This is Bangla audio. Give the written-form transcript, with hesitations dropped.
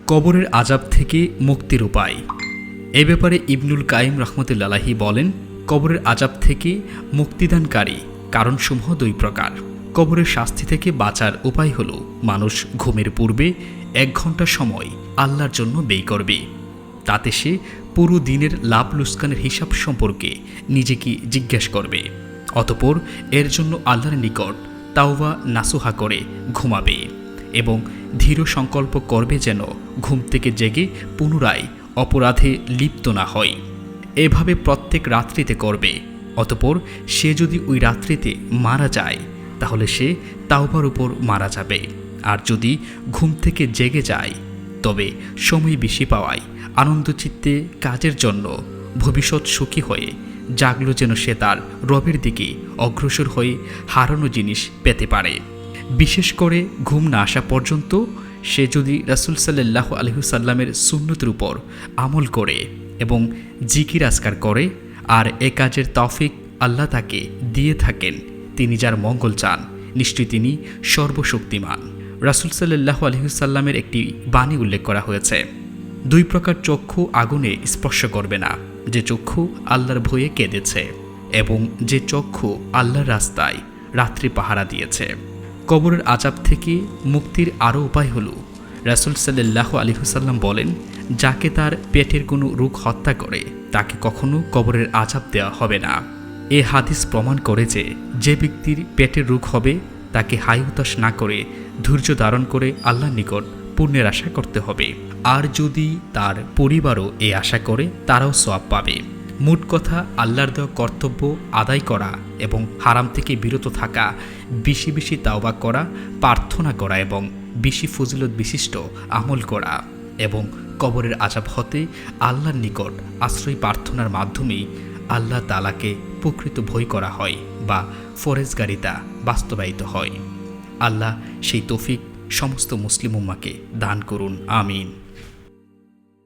কবরের আযাব থেকে মুক্তির উপায়। এ ব্যাপারে ইবনুল কাইম রহমতুল্লাহ আলাইহি বলেন, কবরের আযাব থেকে মুক্তিদানকারী কারণসমূহ দুই প্রকার। কবরের শাস্তি থেকে বাঁচার উপায় হল মানুষ ঘুমের পূর্বে 1 ঘন্টা সময় আল্লাহর জন্য ব্যয় করবে। তাতে সে পুরো দিনের লাভ লোকসানের হিসাব সম্পর্কে নিজেকে জিজ্ঞাসা করবে। অতঃপর এর জন্য আল্লাহর নিকট তাওবা নাসুহা করে ঘুমাবে এবং দৃঢ় সংকল্প করবে যেন ঘুম থেকে জেগে পুনরায় অপরাধে লিপ্ত না হয়। এভাবে প্রত্যেক রাত্রিতে করবে। অতঃপর সে যদি ওই রাত্রিতে মারা যায় তাহলে সে তাওবার উপর মারা যাবে। আর যদি ঘুম থেকে জেগে যায় তবে সময় বেশি পাওয়ায় আনন্দচিত্তে কাজের জন্য ভবিষ্যৎ সুখী হয়ে জাগলো যেন সে তার রবের দিকে অগ্রসর হয়ে হারানো জিনিস পেতে পারে। বিশেষ করে ঘুম না আসা পর্যন্ত সে যদি রাসূল সাল্লাল্লাহু আলাইহি ওয়াসাল্লামের সুন্নতের উপর আমল করে এবং জিকির আজকার করে আর এ কাজের তৌফিক আল্লাহ তাকে দিয়ে থাকেন, তিনি যার মঙ্গল চান নিশ্চয়ই তিনি সর্বশক্তিমান। রাসূল সাল্লাল্লাহু আলাইহি ওয়াসাল্লামের একটি বাণী উল্লেখ করা হয়েছে, 2 প্রকার চক্ষু আগুনে স্পর্শ করবে না, যে চক্ষু আল্লাহর ভয়ে কেঁদেছে এবং যে চক্ষু আল্লাহর রাস্তায় রাত্রি পাহারা দিয়েছে। কবরের আযাব থেকে মুক্তির আরও উপায় হল, রাসূল সাল্লাল্লাহু আলাইহি ওয়াসাল্লাম বলেন, যাকে তার পেটের কোনো রোগ হত্যা করে তাকে কখনো কবরের আযাব দেওয়া হবে না। এ হাদিস প্রমাণ করে যে ব্যক্তির পেটের রোগ হবে তাকে হাই-হুতাশ না করে ধৈর্য ধারণ করে আল্লাহর নিকট পুণ্যের আশা করতে হবে। আর যদি তার পরিবারও এই আশা করে তারাও সওয়াব পাবে। মোট কথা, আল্লাহর দেওয়া কর্তব্য আদায় করা এবং হারাম থেকে বিরত থাকা, বেশি বেশি তাওবা করা, প্রার্থনা করা এবং বেশি ফজিলত বিশিষ্ট আমল করা এবং কবরের আযাব হতে আল্লাহর নিকট আশ্রয় প্রার্থনার মাধ্যমেই আল্লাহ তাআলাকে প্রকৃত ভয় করা হয় বা ফরজগারিতা বাস্তবায়িত হয়। আল্লাহ সেই তৌফিক সমস্ত মুসলিম উম্মাহকে দান করুন, আমিন।